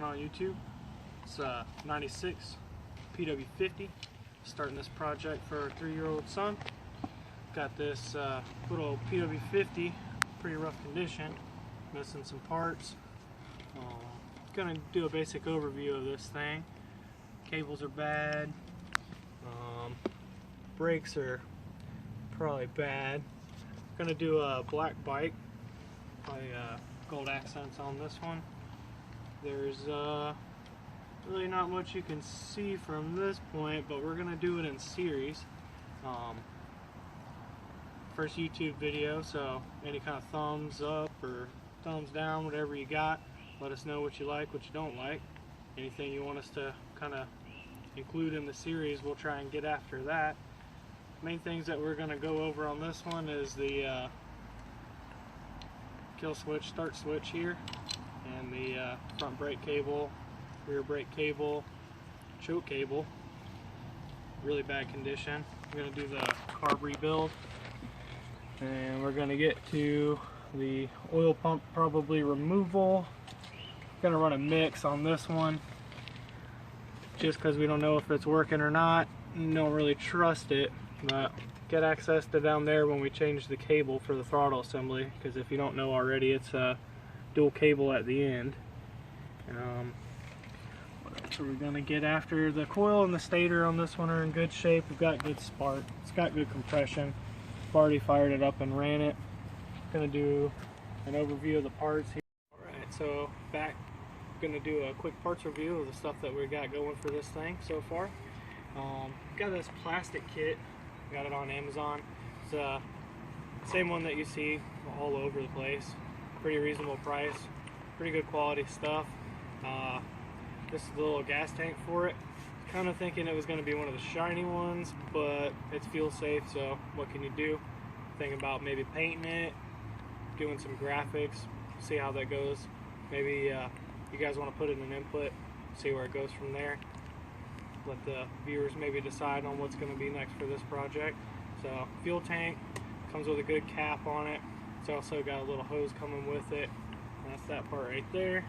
on YouTube. It's 96 PW50. Starting this project for our 3-year-old son. Got this little PW50, pretty rough condition, missing some parts. Gonna do a basic overview of this thing. Cables are bad. Brakes are probably bad. Gonna do a black bike. Probably gold accents on this one. There's really not much you can see from this point, but we're gonna do it in series. First YouTube video, so any kind of thumbs up or thumbs down, whatever you got, let us know what you like, what you don't like. Anything you want us to kind of include in the series, we'll try and get after that. Main things that we're going to go over on this one is the kill switch, start switch here, and the front brake cable, rear brake cable, choke cable. Really bad condition. We're going to do the carb rebuild, and we're going to get to the oil pump probably removal. Going to run a mix on this one just because we don't know if it's working or not. Don't really trust it, but get access to down there when we change the cable for the throttle assembly, because if you don't know already, it's a dual cable at the end. So we're going to get after the coil and the stator on this one are in good shape. We've got good spark, it's got good compression. I've already fired it up and ran it. Going to do an overview of the parts here. Alright, so back, going to do a quick parts review of the stuff that we got going for this thing so far. Got this plastic kit, got it on Amazon. It's the same one that you see all over the place. Pretty reasonable price, pretty good quality stuff. This is the little gas tank for it. Kind of thinking it was going to be one of the shiny ones, but it's fuel safe, so what can you do? Thinking about maybe painting it, doing some graphics, see how that goes. Maybe you guys want to put in an input, see where it goes from there. Let the viewers maybe decide on what's going to be next for this project. So fuel tank comes with a good cap on it. It's also got a little hose coming with it. And that's that part right there.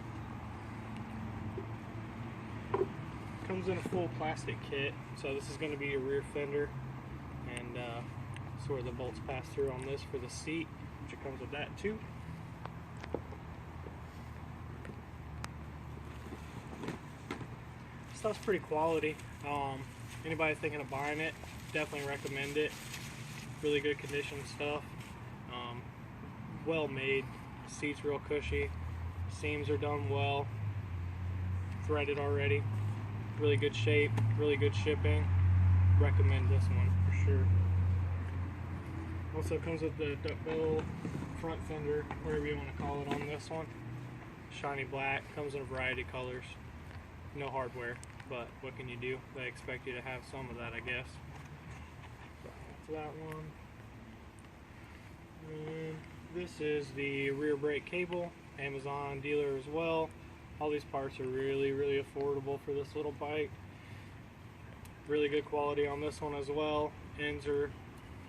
Comes in a full plastic kit. So this is going to be your rear fender, and that's where the bolts pass through on this for the seat, which it comes with that too. Stuff's pretty quality. Anybody thinking of buying it, definitely recommend it. Really good condition stuff. Well made. Seats real cushy. Seams are done well. Threaded already. Really good shape. Really good shipping. Recommend this one for sure. Also comes with the duckbill front fender, whatever you want to call it on this one. Shiny black. Comes in a variety of colors. No hardware, but what can you do? They expect you to have some of that, I guess. So that's that one. And this is the rear brake cable, Amazon dealer as well. All these parts are really, really affordable for this little bike. Really good quality on this one as well. Ends are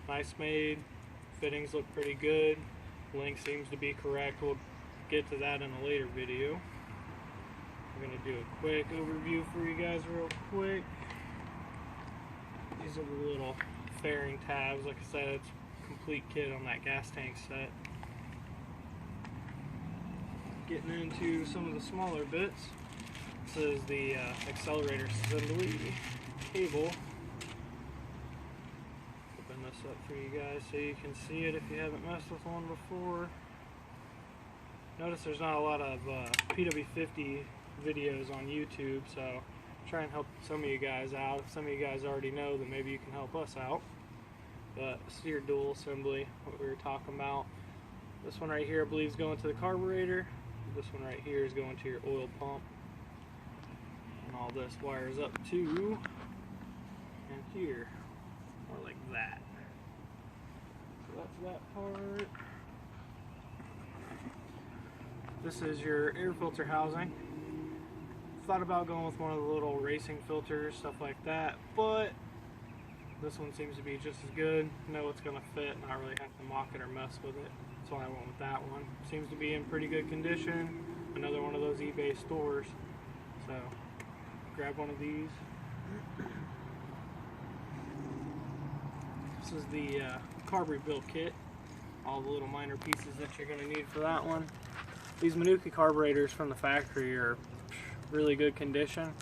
nice made. Fittings look pretty good. Length seems to be correct. We'll get to that in a later video. I'm going to do a quick overview for you guys real quick. These are the little fairing tabs. Like I said, it's a complete kit on that gas tank set. Getting into some of the smaller bits. This is the accelerator assembly cable. Open this up for you guys so you can see it if you haven't messed with one before. Notice there's not a lot of PW50 videos on YouTube, so try and help some of you guys out. If some of you guys already know, then maybe you can help us out. But this is your dual assembly, what we were talking about. This one right here I believe is going to the carburetor. This one right here is going to your oil pump. And all this wires up to and here, or like that. So that's that part. This is your air filter housing. Thought about going with one of the little racing filters, stuff like that, but this one seems to be just as good. Know it's going to fit, not really have to mock it or mess with it. That's why I went with that one. Seems to be in pretty good condition. Another one of those eBay stores. So grab one of these. This is the carb rebuild kit. All the little minor pieces that you're going to need for that one. These Manuka carburetors from the factory are really good condition.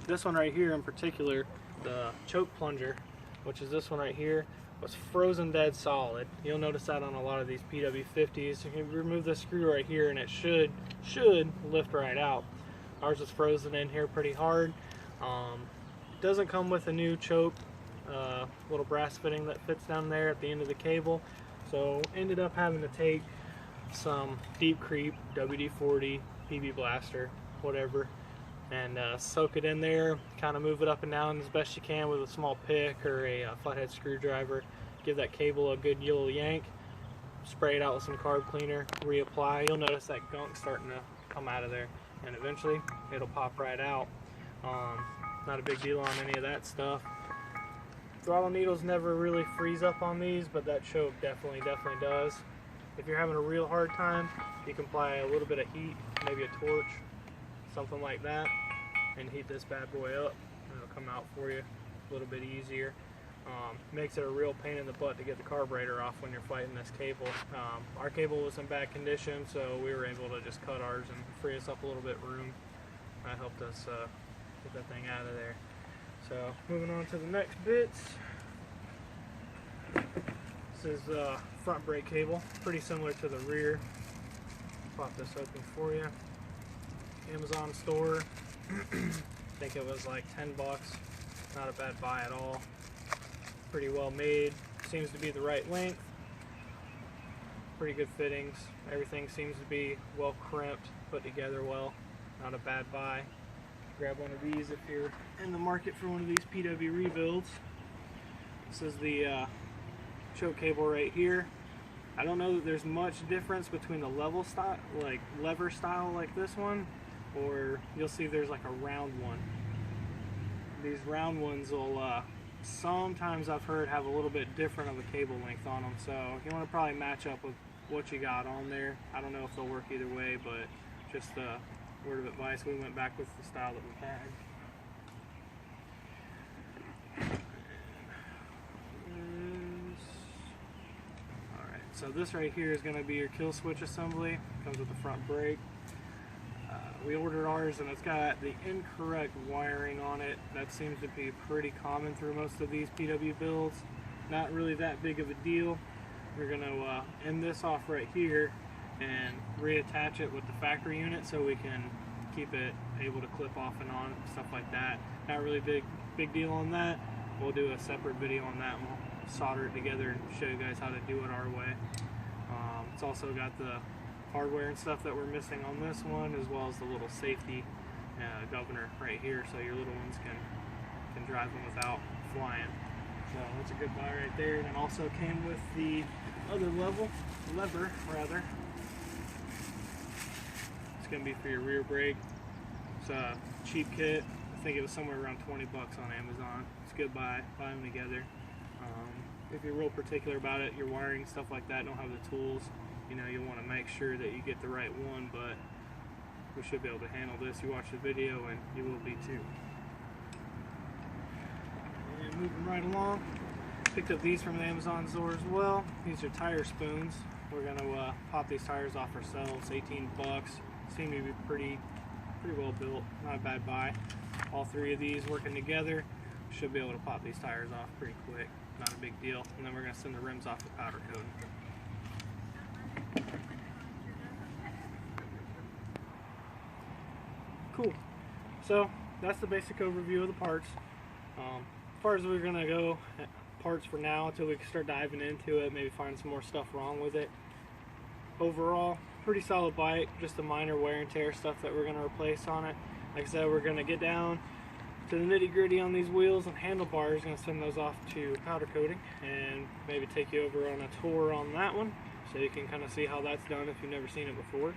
This one right here in particular, the choke plunger, which is this one right here, was frozen dead solid. You'll notice that on a lot of these PW50s. You can remove this screw right here and it should lift right out. Ours was frozen in here pretty hard. Doesn't come with a new choke, little brass fitting that fits down there at the end of the cable. So ended up having to take some deep creep, WD-40, PB blaster, whatever, and soak it in there, kind of move it up and down as best you can with a small pick or a flathead screwdriver. Give that cable a good little yank, spray it out with some carb cleaner, reapply. You'll notice that gunk starting to come out of there, and eventually it'll pop right out. Not a big deal on any of that stuff. Throttle needles never really freeze up on these, but that choke definitely does. If you're having a real hard time, you can apply a little bit of heat, maybe a torch, something like that, and heat this bad boy up, and it'll come out for you a little bit easier. Makes it a real pain in the butt to get the carburetor off when you're fighting this cable. Our cable was in bad condition, so we were able to just cut ours and free us up a little bit of room. That helped us get that thing out of there. So moving on to the next bits. This is front brake cable, pretty similar to the rear. Pop this open for you. Amazon store. I think it was like 10 bucks. Not a bad buy at all. Pretty well made. Seems to be the right length. Pretty good fittings. Everything seems to be well crimped, put together well. Not a bad buy. Grab one of these if you're in the market for one of these PW rebuilds. This is the choke cable right here. I don't know that there's much difference between the level style, like lever style like this one, or you'll see there's like a round one. These round ones will sometimes, I've heard, have a little bit different of a cable length on them, so you want to probably match up with what you got on there. I don't know if they'll work either way, but just a word of advice, we went back with the style that we had. Alright, so this right here is going to be your kill switch assembly. Comes with the front brake. We ordered ours and it's got the incorrect wiring on it. That seems to be pretty common through most of these PW builds. Not really that big of a deal. We're going to end this off right here and reattach it with the factory unit so we can keep it able to clip off and on, stuff like that. Not really big deal on that. We'll do a separate video on that and we'll solder it together and show you guys how to do it our way. It's also got the hardware and stuff that we're missing on this one, as well as the little safety governor right here, so your little ones can drive them without flying. So that's a good buy right there. And it also came with the other lever rather. It's gonna be for your rear brake. It's a cheap kit. I think it was somewhere around 20 bucks on Amazon. It's a good buy. Buy them together. If you're real particular about it, your wiring, stuff like that, don't have the tools, you know, you'll want to make sure that you get the right one, but we should be able to handle this. You watch the video and you will be too. And moving right along, picked up these from the Amazon store as well. These are tire spoons. We're going to pop these tires off ourselves. 18 bucks. Seem to be pretty well built. Not a bad buy. All three of these working together, should be able to pop these tires off pretty quick. Not a big deal. And then we're going to send the rims off with powder coating. Cool. So that's the basic overview of the parts. As far as we're going to go parts for now until we can start diving into it, maybe find some more stuff wrong with it. Overall, pretty solid bike, just a minor wear and tear stuff that we're going to replace on it. Like I said, we're going to get down to the nitty gritty on these wheels and handlebars. Going to send those off to powder coating and maybe take you over on a tour on that one so you can kind of see how that's done if you've never seen it before.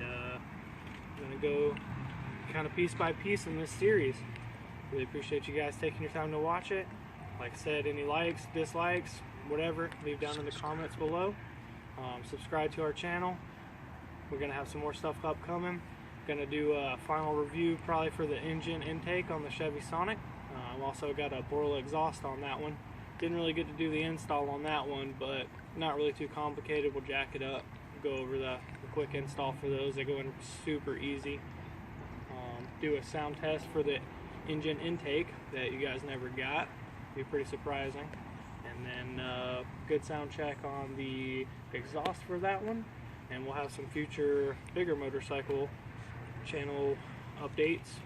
And I'm going to go kind of piece by piece in this series. Really appreciate you guys taking your time to watch it. Like I said, any likes, dislikes, whatever, leave down in the comments below. Subscribe to our channel. We're going to have some more stuff upcoming. Gonna do a final review probably for the engine intake on the Chevy Sonic. I've also got a Borla exhaust on that one. Didn't really get to do the install on that one, but not really too complicated. We'll jack it up, go over the quick install for those. They go in super easy. Do a sound test for the engine intake that you guys never got. Be pretty surprising. And then good sound check on the exhaust for that one. And we'll have some future bigger motorcycle channel updates